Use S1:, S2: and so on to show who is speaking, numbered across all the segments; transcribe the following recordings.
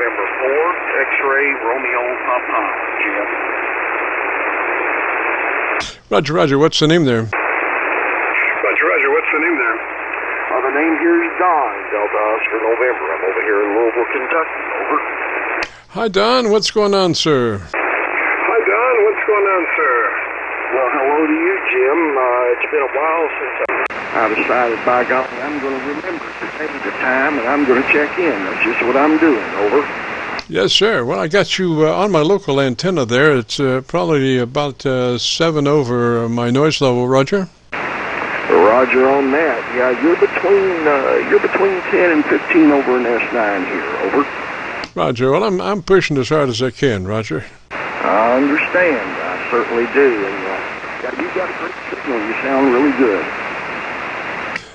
S1: November 4, X-ray, Romeo, Papa, Jim.
S2: Roger, Roger, what's the name there?
S1: Roger, Roger, what's the name there? The name here is Don, Delta Oscar November. I'm over here in Louisville, Kentucky. Over.
S2: Hi, Don. What's going on, sir?
S1: Hi, Don. What's going on, sir? Well, hello to you, Jim. It's been a while since I decided, by golly, I'm going to remember to take the time and I'm going to check in. That's just what I'm doing. Over.
S2: Yes, sir. Well, I got you on my local antenna there. It's probably about 7 over my noise level, Roger.
S1: Roger on that. Yeah, you're between 10 and 15 over an S9 here. Over.
S2: Roger. Well, I'm pushing as hard as I can, Roger.
S1: I understand. I certainly do. And you got a great signal. You sound really good.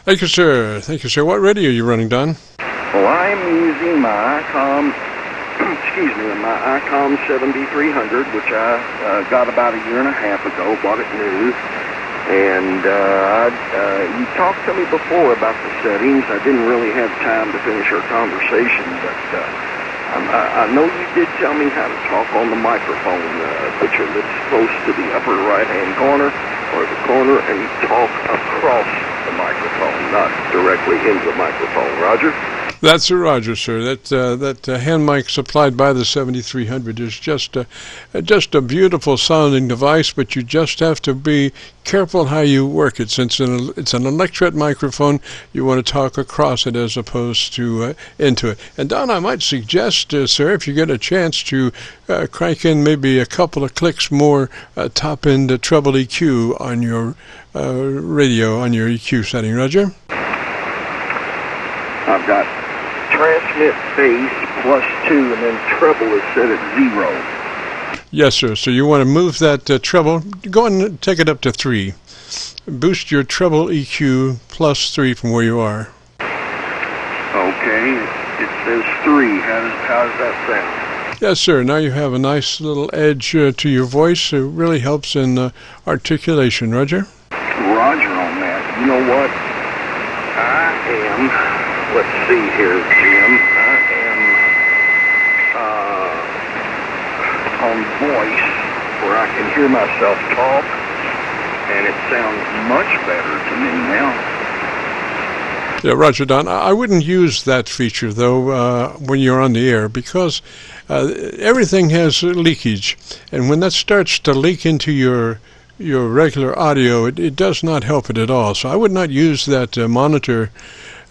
S2: Thank you, sir. Thank you, sir. What radio are you running, Don?
S1: Well, I'm using my ICOM, my ICOM 7300, which I got about a year and a half ago. Bought it new. And you talked to me before about the settings. I didn't really have time to finish our conversation, but I know you did tell me how to talk on the microphone. Put your lips close to the upper right-hand corner or the corner and talk across the microphone, not directly into the microphone. Roger?
S2: That's a Roger, sir. That hand mic supplied by the 7300 is just a beautiful sounding device, but you just have to be careful how you work it. Since it's an electret microphone, you want to talk across it as opposed to into it. And Don, I might suggest, sir, if you get a chance to crank in maybe a couple of clicks more top-end treble EQ on your radio, on your EQ setting, Roger.
S1: I've got transmit bass +2 and then treble is set at 0.
S2: Yes, sir. So you want to move that treble. Go and take it up to 3. Boost your treble EQ +3 from where you are.
S1: Okay. It says 3. How does that sound?
S2: Yes, sir. Now you have a nice little edge to your voice. It really helps in articulation. Roger?
S1: Roger on that. You know what? I am... Let's see here, Jim. I am on voice where I can hear myself talk, and it sounds much better to me now.
S2: Yeah, Roger, Don. I wouldn't use that feature, though, when you're on the air, because everything has leakage, and when that starts to leak into your regular audio, it does not help it at all. So I would not use that monitor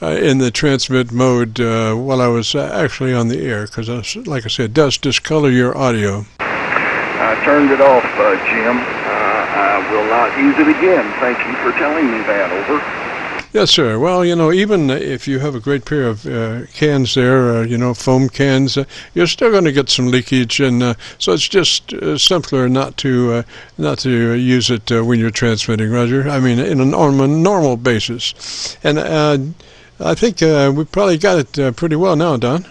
S2: in the transmit mode while I was actually on the air, because, like I said, it does discolor your audio.
S1: I turned it off, Jim. I will not use it again. Thank you for telling me that. Over.
S2: Yes, sir. Well, even if you have a great pair of cans there, foam cans, you're still going to get some leakage, and so it's just simpler not to use it when you're transmitting, Roger. I mean, in a normal basis, and I think we probably got it pretty well now, Don.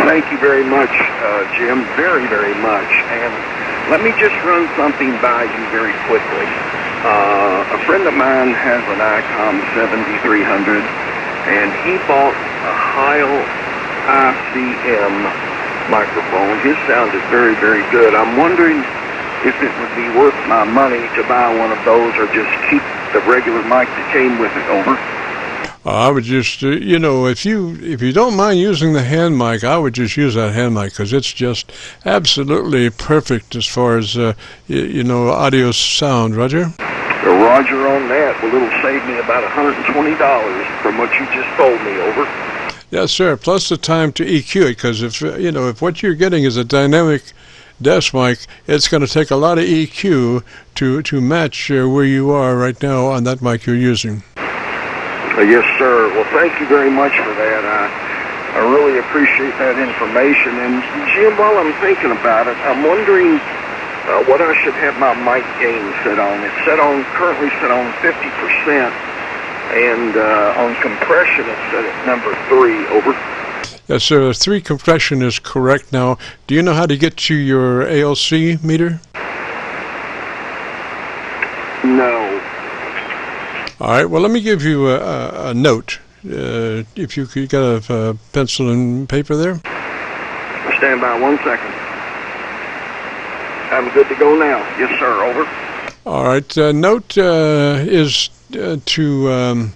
S1: Thank you very much, Jim. Very, very much. And let me just run something by you very quickly. A friend of mine has an ICOM 7300, and he bought a Heil ICM microphone. His sound is very, very good. I'm wondering if it would be worth my money to buy one of those or just keep the regular mic that came with it. Over.
S2: I would just, if you don't mind using the hand mic, I would just use that hand mic, because it's just absolutely perfect as far as, audio sound, Roger.
S1: Roger on that. Well, it'll save me about $120 from what you just told me. Over.
S2: Yes, sir. Plus the time to EQ it, because if what you're getting is a dynamic desk mic, it's going to take a lot of EQ to match where you are right now on that mic you're using.
S1: Yes, sir. Well, thank you very much for that. I really appreciate that information. And, Jim, while I'm thinking about it, I'm wondering what I should have my mic gain set on. It's currently set on 50%, and on compression it's set at number 3. Over.
S2: Yes, sir. 3 compression is correct. Now, do you know how to get to your ALC meter?
S1: No.
S2: All right, well, let me give you a note. If you got a pencil and paper there.
S1: Stand by 1 second. I'm good to go now. Yes, sir. Over.
S2: All right. Note is to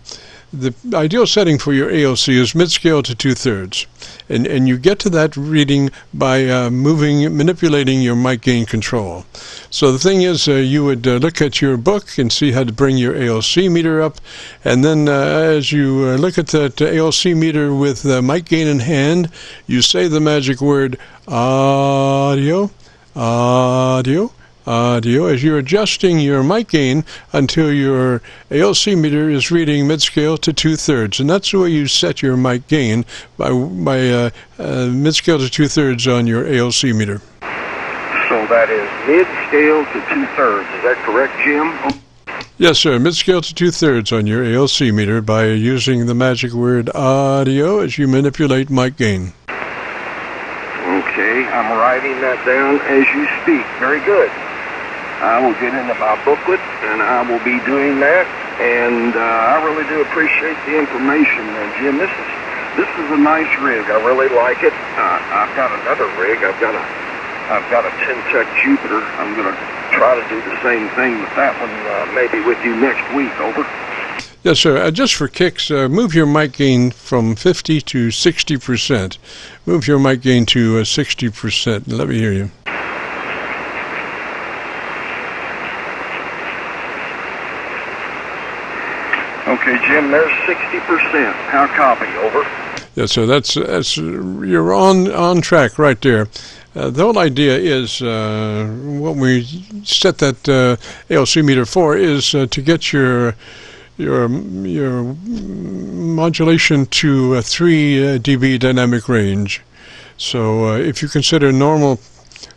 S2: the ideal setting for your ALC is mid-scale to 2/3. And you get to that reading by manipulating your mic gain control. So the thing is, you would look at your book and see how to bring your ALC meter up, and then as you look at that ALC meter with mic gain in hand, you say the magic word audio, audio, audio, as you're adjusting your mic gain until your ALC meter is reading mid-scale to 2/3, and that's the way you set your mic gain, by mid-scale to 2/3 on your ALC meter.
S1: So that is mid-scale to 2/3. Is that correct, Jim?
S2: Yes, sir. Mid-scale to 2/3 on your ALC meter by using the magic word audio as you manipulate mic gain.
S1: Okay, I'm writing that down as you speak. Very good. I will get into my booklet, and I will be doing that. And I really do appreciate the information, Jim. This is a nice rig. I really like it. I've got another rig. I've got a 10-tech Jupiter. I'm going to try to do the same thing with that one, maybe with you next week. Over.
S2: Yes, sir. Just for kicks, move your mic gain from 50 to 60%. Move your mic gain to 60%. Let me hear you.
S1: Okay, Jim, there's 60%. How copy? Over.
S2: Yes, sir. That's you're on track right there. The whole idea is what we set that ALC meter for is to get your modulation to a 3 dB dynamic range. So if you consider normal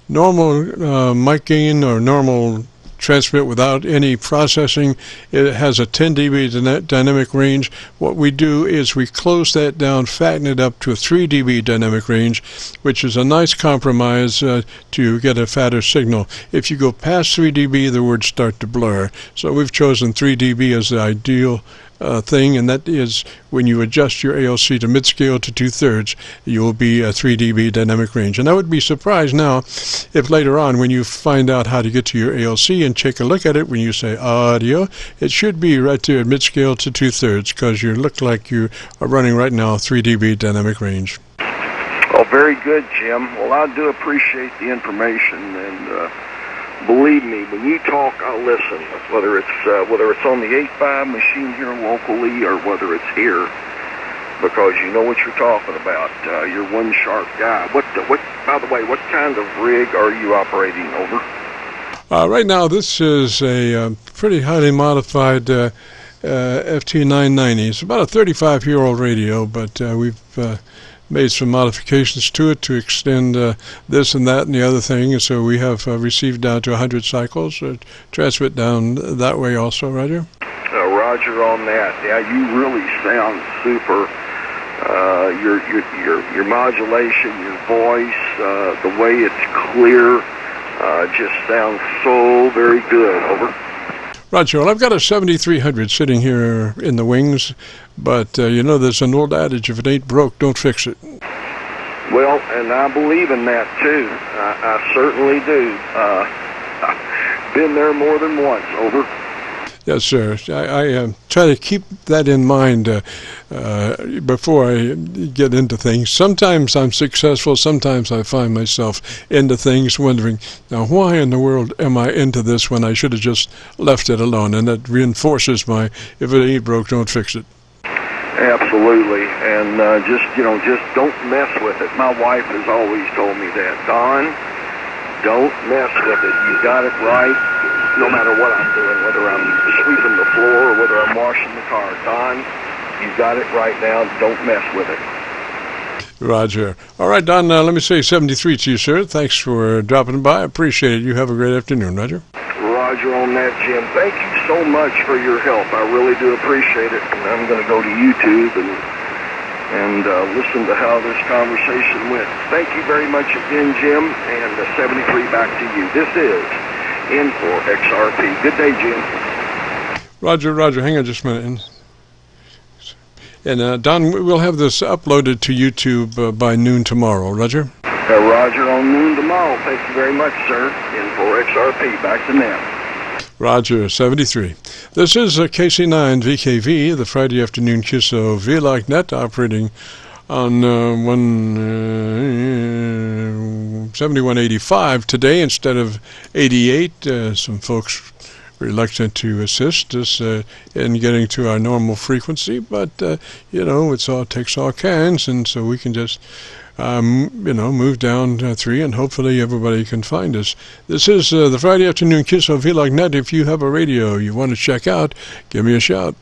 S2: mic gain or normal transmit without any processing, it has a 10 dB dynamic range. What we do is we close that down, fatten it up to a 3 dB dynamic range, which is a nice compromise to get a fatter signal. If you go past 3 dB, the words start to blur. So we've chosen 3 dB as the ideal thing, and that is when you adjust your ALC to mid-scale to 2/3, you will be a 3 dB dynamic range. And I would be surprised now if later on, when you find out how to get to your ALC and take a look at it, when you say audio, it should be right there at mid-scale to 2/3, because you look like you are running right now 3 dB dynamic range.
S1: Oh, very good, Jim. Well, I do appreciate the information, and believe me, when you talk, I'll listen. Whether it's on the 8.5 machine here locally or whether it's here, because you know what you're talking about. You're one sharp guy. What? By the way, what kind of rig are you operating? Over.
S2: Right now, this is a pretty highly modified FT990. It's about a 35-year-old radio, but we've made some modifications to it to extend this and that and the other thing, and so we have received down to 100 cycles, transmit down that way also. Roger?
S1: Roger on that. Yeah, you really sound super. Your modulation, your voice, the way it's clear, just sounds so very good. Over.
S2: Roger. Well, I've got a 7300 sitting here in the wings, but you know, there's an old adage, if it ain't broke, don't fix it.
S1: Well, and I believe in that too. I certainly do. Been there more than once. Over.
S2: Yes, sir. I try to keep that in mind before I get into things. Sometimes I'm successful. Sometimes I find myself into things wondering, now why in the world am I into this when I should have just left it alone? And that reinforces my, if it ain't broke, don't fix it.
S1: Absolutely. And just don't mess with it. My wife has always told me that. Don, don't mess with it. You got it right. No matter what I'm doing, whether I'm sweeping the floor or whether I'm washing the car. Don, you got it right now. Don't mess with it.
S2: Roger. All right, Don, let me say 73 to you, sir. Thanks for dropping by. I appreciate it. You have a great afternoon, Roger.
S1: Roger on that, Jim. Thank you so much for your help. I really do appreciate it. And I'm going to go to YouTube and listen to how this conversation went. Thank you very much again, Jim. And 73 back to you. This is N4XRP. Good day, Jim.
S2: Roger. Hang on just a minute. And Don, we'll have this uploaded to YouTube by noon tomorrow. Roger?
S1: Roger on noon tomorrow. Thank you very much, sir. N4XRP, back to net.
S2: Roger, 73. This is KC9VKV, the Friday afternoon Qso-Vlog net, operating on 7185 today instead of 88. Some folks reluctant to assist us in getting to our normal frequency, but it takes all kinds, and so we can just move down 3, and hopefully everybody can find us. This is the Friday afternoon Qso-Vlog net. If you have a radio you want to check out, give me a shout.